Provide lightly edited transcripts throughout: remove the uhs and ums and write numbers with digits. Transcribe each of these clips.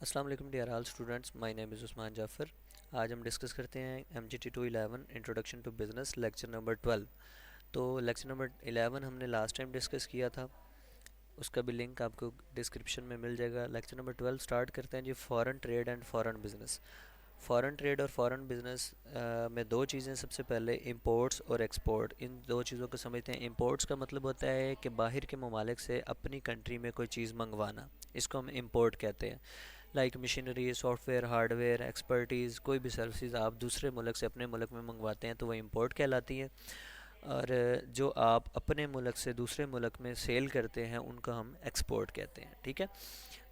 السلام علیکم dear all students, مائی نیم از عثمان جعفر۔ آج ہم ڈسکس کرتے ہیں MGT 211 introduction to business lecture number 12۔ تو لیکچر نمبر 11 ہم نے لاسٹ ٹائم ڈسکس کیا تھا، اس کا بھی لنک آپ کو ڈسکرپشن میں مل جائے گا۔ لیکچر نمبر 12 سٹارٹ کرتے ہیں جی، foreign trade and foreign business. Foreign trade اور فارن بزنس میں دو چیزیں، سب سے پہلے امپورٹس اور ایکسپورٹ، ان دو چیزوں کو سمجھتے ہیں۔ امپورٹس کا مطلب ہوتا ہے کہ باہر کے ممالک سے اپنی کنٹری میں کوئی چیز منگوانا، اس کو ہم امپورٹ کہتے ہیں۔ Like machinery, soft where, hard where, expertise, کوئی بھی سروسز آپ دوسرے ملک سے اپنے ملک میں منگواتے ہیں تو وہ امپورٹ کہلاتی ہیں۔ اور جو آپ اپنے ملک سے دوسرے ملک میں سیل کرتے ہیں ان کو ہم ایکسپورٹ کہتے ہیں، ٹھیک ہے۔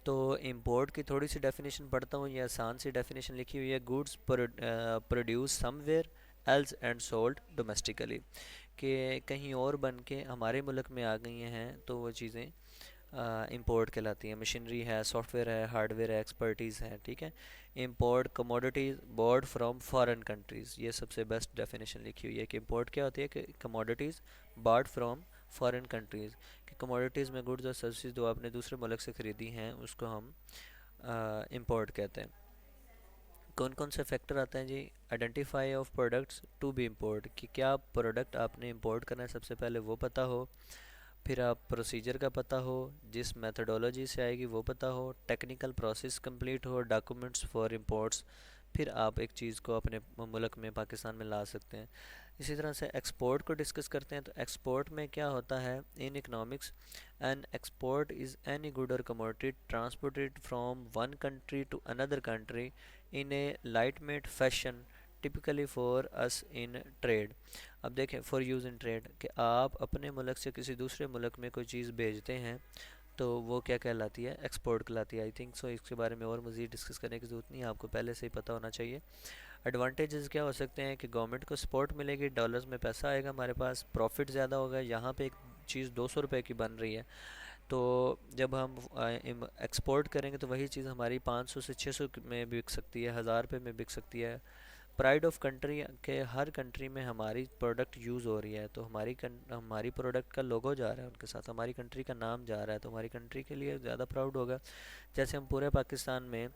تو امپورٹ کی تھوڑی سی ڈیفینیشن پڑھتا ہوں، یہ آسان سی ڈیفینیشن لکھی ہوئی ہے: goods produced somewhere else and sold domestically, کہ کہیں اور بن کے ہمارے ملک میں آ گئی ہیں تو وہ چیزیں امپورٹ کہلاتی ہیں۔ مشینری ہے، سافٹ ویئر ہے، ہارڈ ویئر ہے، ایکسپرٹیز ہے، ٹھیک ہے۔ Import commodities board from foreign countries, یہ سب سے بیسٹ ڈیفینیشن لکھی ہوئی ہے کہ امپورٹ کیا ہوتی ہے، کہ commodities bought from foreign countries, کہ کموڈیٹیز میں گڈز اور سروسز جو آپ نے دوسرے ملک سے خریدی ہیں اس کو ہم امپورٹ کہتے ہیں۔ کون کون سے فیکٹر آتے ہیں جی؟ Identify of products to be import, کہ کیا پروڈکٹ آپ نے امپورٹ کرنا ہے، سب سے پہلے وہ پتہ ہو۔ پھر آپ پروسیجر کا پتہ ہو، جس میتھڈولوجی سے آئے گی وہ پتہ ہو، ٹیکنیکل پروسیس کمپلیٹ ہو، ڈاکومنٹس فار امپورٹس، پھر آپ ایک چیز کو اپنے ملک میں، پاکستان میں لا سکتے ہیں۔ اسی طرح سے ایکسپورٹ کو ڈسکس کرتے ہیں، تو ایکسپورٹ میں کیا ہوتا ہے؟ In economics an export is any good or commodity transported from one country to another country in a light mate fashion typically for use in trade. اب دیکھیں، فار یوز ان ٹریڈ، کہ آپ اپنے ملک سے کسی دوسرے ملک میں کوئی چیز بھیجتے ہیں تو وہ کیا کہلاتی ہے؟ ایکسپورٹ کہلاتی ہے۔ آئی تھنک سو اس کے بارے میں اور مزید ڈسکس کرنے کی ضرورت نہیں ہے، آپ کو پہلے سے ہی پتہ ہونا چاہیے۔ ایڈوانٹیجز کیا ہو سکتے ہیں؟ کہ گورنمنٹ کو سپورٹ ملے گی، ڈالرز میں پیسہ آئے گا ہمارے پاس، پروفٹ زیادہ ہوگا۔ یہاں پہ ایک چیز 200 روپے کی بن رہی ہے، تو جب ہم ایکسپورٹ کریں گے تو وہی چیز ہماری 500 سے 600 میں بک سکتی ہے، 1000 روپے میں بک سکتی ہے۔ پرائڈ آف کنٹری، کہ ہر کنٹری میں ہماری پروڈکٹ یوز ہو رہی ہے، تو ہماری پروڈکٹ کا لوگو جا رہا ہے ان کے ساتھ، ہماری کنٹری کا نام جا رہا ہے، تو ہماری کنٹری کے لیے زیادہ پراؤڈ ہوگا۔ جیسے ہم پورے پاکستان میں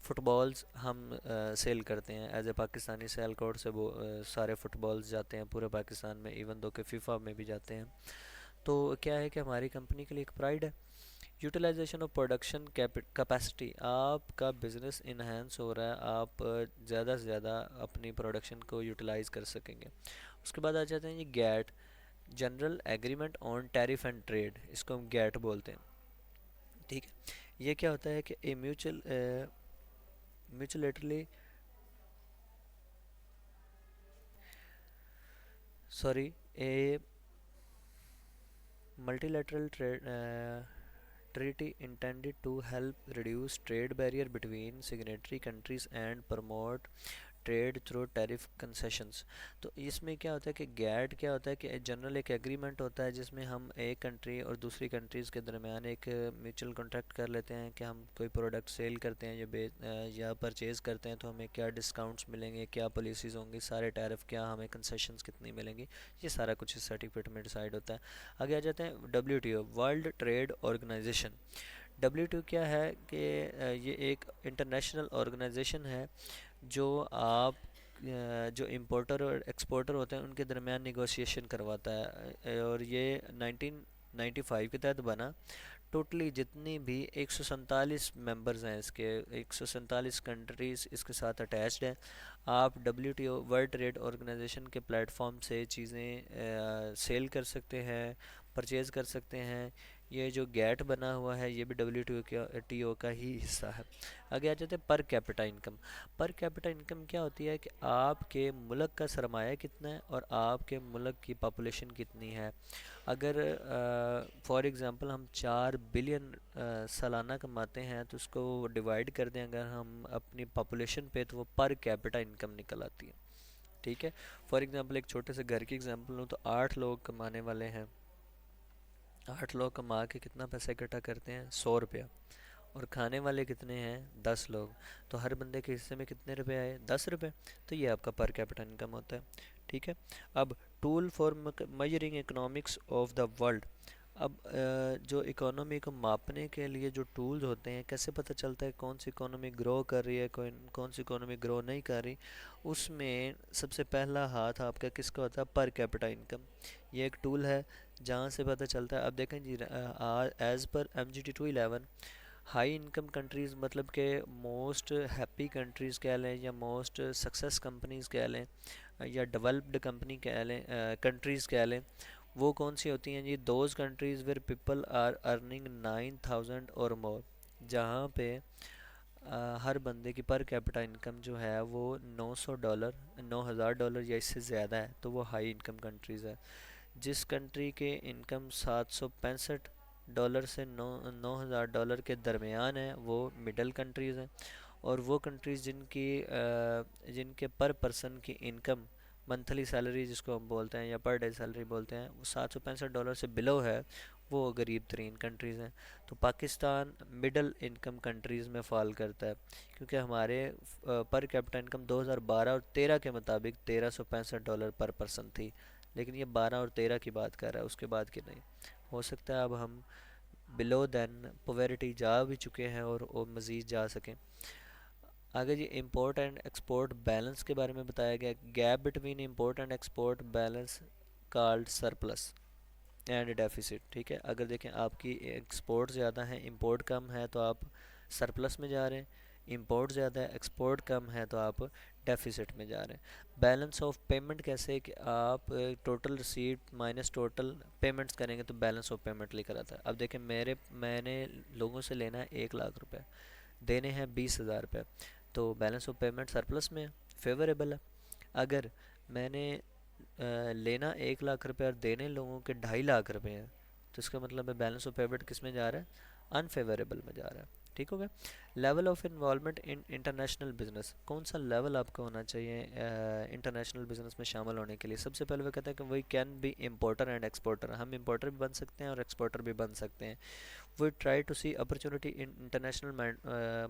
فٹ بالز ہم سیل کرتے ہیں، as a Pakistani sale code سے وہ سارے فٹ بالز جاتے ہیں پورے پاکستان میں، ایون دو کہ فیفا میں بھی جاتے ہیں۔ تو کیا ہے کہ ہماری کمپنی کے لیے ایک پرائڈ ہے۔ یوٹیلائزیشن آف پروڈکشن کیپیسٹی، آپ کا بزنس انہینس ہو رہا ہے، آپ زیادہ سے زیادہ اپنی پروڈکشن کو یوٹیلائز کر سکیں گے۔ اس کے بعد آ جاتے ہیں یہ GATT, general agreement on tariff and trade, اس کو ہم گیٹ بولتے ہیں، ٹھیک ہے۔ یہ کیا ہوتا ہے کہ a multilaterally sorry a multilateral treaty intended to help reduce trade barrier between signatory countries and promote trade through tariff concessions. تو اس میں کیا ہوتا ہے کہ گیٹ کیا ہوتا ہے کہ جنرل ایک ایگریمنٹ ہوتا ہے جس میں ہم ایک کنٹری اور دوسری کنٹریز کے درمیان ایک میوچل کانٹریکٹ کر لیتے ہیں کہ ہم کوئی پروڈکٹ سیل کرتے ہیں یا پرچیز کرتے ہیں تو ہمیں کیا ڈسکاؤنٹس ملیں گے، کیا پالیسیز ہوں گی، سارے ٹیرف کیا، ہمیں کنسیشنز کتنی ملیں گی، یہ سارا کچھ اس سرٹیفکیٹ میں ڈیسائیڈ ہوتا ہے۔ آگے آ جاتے ہیں WTO، world trade organization. WTO کیا ہے کہ یہ ایک انٹرنیشنل آرگنائزیشن ہے جو جو امپورٹر اور ایکسپورٹر ہوتے ہیں ان کے درمیان نیگوشیشن کرواتا ہے، اور یہ 1995 کے تحت بنا۔ ٹوٹلی جتنی بھی 147 ممبرز ہیں، اس کے 147 کنٹریز اس کے ساتھ اٹیچڈ ہیں۔ آپ WTO ورلڈ ٹریڈ آرگنائزیشن کے پلیٹ فارم سے چیزیں سیل کر سکتے ہیں، پرچیز کر سکتے ہیں۔ یہ جو گیٹ بنا ہوا ہے یہ بھی WTO کا ہی حصہ ہے۔ آگے آ جاتے ہیں per capita income. Per capita income کیا ہوتی ہے کہ آپ کے ملک کا سرمایہ کتنا ہے اور آپ کے ملک کی پاپولیشن کتنی ہے۔ اگر فار ایگزامپل ہم 4 بلین سالانہ کماتے ہیں تو اس کو ڈیوائڈ کر دیں اگر ہم اپنی پاپولیشن پہ، تو وہ پر کیپٹا انکم نکل آتی ہے، ٹھیک ہے۔ فار ایگزامپل ایک چھوٹے سے گھر کی ایگزامپل لوں تو 8 لوگ کمانے والے ہیں، 8 لوگ کما کے کتنا پیسہ اکٹھا کرتے ہیں؟ 100 روپیہ، اور کھانے والے کتنے ہیں؟ 10 لوگ، تو ہر بندے کے حصے میں کتنے روپے آئے؟ 10 روپے، تو یہ آپ کا پر کیپٹل انکم ہوتا ہے، ٹھیک ہے۔ اب tool for measuring economics of the world, اب جو اکانومی کو ماپنے کے لیے جو ٹولز ہوتے ہیں، کیسے پتہ چلتا ہے کون سی اکانومی گرو کر رہی ہے، کون سی اکانومی گرو نہیں کر رہی؟ اس میں سب سے پہلا ہاتھ آپ کا کس کا ہوتا ہے؟ Per capita income. یہ ایک ٹول ہے جہاں سے پتہ چلتا ہے۔ اب دیکھیں جی، as per MGT 211، high income countries مطلب کہ موسٹ ہیپی کنٹریز کہہ لیں، یا موسٹ سکسیس کمپنیز کہہ لیں، یا ڈیولپڈ کمپنی کہہ لیں، کنٹریز کہہ لیں، وہ کون سی ہوتی ہیں جی؟ Those countries where people are earning 9,000 اور مور، جہاں پہ ہر بندے کی پر کیپٹا انکم جو ہے وہ $900، $9,000 یا اس سے زیادہ ہے، تو وہ ہائی انکم کنٹریز ہے۔ جس کنٹری کے انکم $765 سے $9,000 کے درمیان ہے، وہ مڈل کنٹریز ہیں۔ اور وہ کنٹریز جن کے پر پرسن کی انکم، منتھلی سیلری جس کو ہم بولتے ہیں یا پر ڈے سیلری بولتے ہیں، وہ $765 سے بلو ہے، وہ غریب ترین کنٹریز ہیں۔ تو پاکستان مڈل انکم کنٹریز میں فال کرتا ہے، کیونکہ ہمارے پر کیپٹا انکم 2012 اور 13 کے مطابق $1,365 پر پرسن تھی، لیکن یہ 12 اور 13 کی بات کر رہا ہے، اس کے بعد کی نہیں۔ ہو سکتا ہے اب ہم بلو دین پوورٹی جا بھی چکے ہیں اور مزید جا سکیں۔ آگے جی، امپورٹ اینڈ ایکسپورٹ بیلنس کے بارے میں بتایا گیا۔ Gap between import and export balance called surplus and deficit, ٹھیک ہے؟ اگر دیکھیں آپ کی ایکسپورٹ زیادہ ہے، امپورٹ کم ہے، تو آپ سرپلس میں جا رہے ہیں۔ امپورٹ زیادہ ہے، ایکسپورٹ کم ہے، تو آپ ڈیفیسٹ میں جا رہے ہیں۔ بیلنس آف پیمنٹ کیسے کہ آپ total receipt minus total payments کریں گے تو بیلنس آف پیمنٹ لے کر آتا ہے۔ اب دیکھیں میں نے لوگوں سے لینا ہے 1,00,000 روپے، دینے ہیں 20,000 روپے، تو بیلنس آف پیمنٹ سرپلس میں ہے، فیوریبل ہے۔ اگر میں نے لینا 1,00,000 روپے اور دینے لوگوں کے 2,50,000 روپے ہیں، تو اس کا مطلب ہے بیلنس آف پیمنٹ کس میں جا رہا ہے؟ انفیوریبل میں جا رہا ہے، ٹھیک ہو گیا؟ Level of involvement in international business, کون سا لیول آپ کا ہونا چاہیے انٹرنیشنل بزنس میں شامل ہونے کے لیے؟ سب سے پہلے وہ کہتے ہیں کہ we can be importer and exporter, ہم امپورٹر بھی بن سکتے ہیں اور ایکسپورٹر بھی بن سکتے ہیں۔ We try to see opportunity in international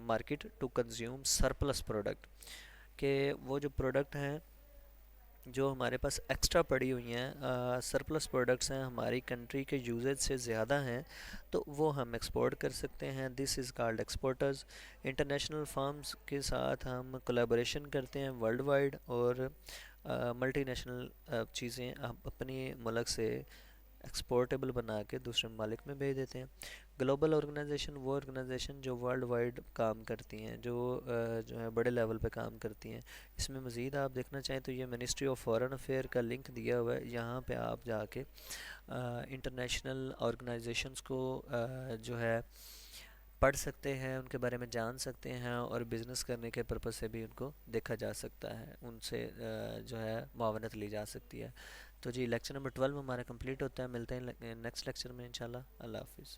market to consume surplus product, کہ وہ جو پروڈکٹ ہیں جو ہمارے پاس ایکسٹرا پڑی ہوئی ہیں، سرپلس پروڈکٹس ہیں، ہماری کنٹری کے یوزیج سے زیادہ ہیں، تو وہ ہم ایکسپورٹ کر سکتے ہیں۔ This is called exporters. International firms کے ساتھ ہم کولیبوریشن کرتے ہیں ورلڈ وائڈ، اور ملٹی نیشنل چیزیں ہم اپنی ملک سے ایکسپورٹیبل بنا کے دوسرے ممالک میں بھیج دیتے ہیں۔ گلوبل آرگنائزیشن وہ آرگنائزیشن جو ورلڈ وائڈ کام کرتی ہیں، جو ہے بڑے لیول پہ کام کرتی ہیں۔ اس میں مزید آپ دیکھنا چاہیں تو یہ منسٹری آف فارن افیئر کا لنک دیا ہوا ہے، یہاں پہ آپ جا کے انٹرنیشنل آرگنائزیشنز کو جو ہے پڑھ سکتے ہیں، ان کے بارے میں جان سکتے ہیں، اور بزنس کرنے کے پرپز سے بھی ان کو دیکھا جا سکتا ہے، ان سے جو ہے معاونت لی جا سکتی ہے۔ تو جی، لیکچر نمبر 12 ہمارا کمپلیٹ ہوتا ہے، ملتے ہیں نیکسٹ لیکچر میں انشاءاللہ۔ اللہ حافظ۔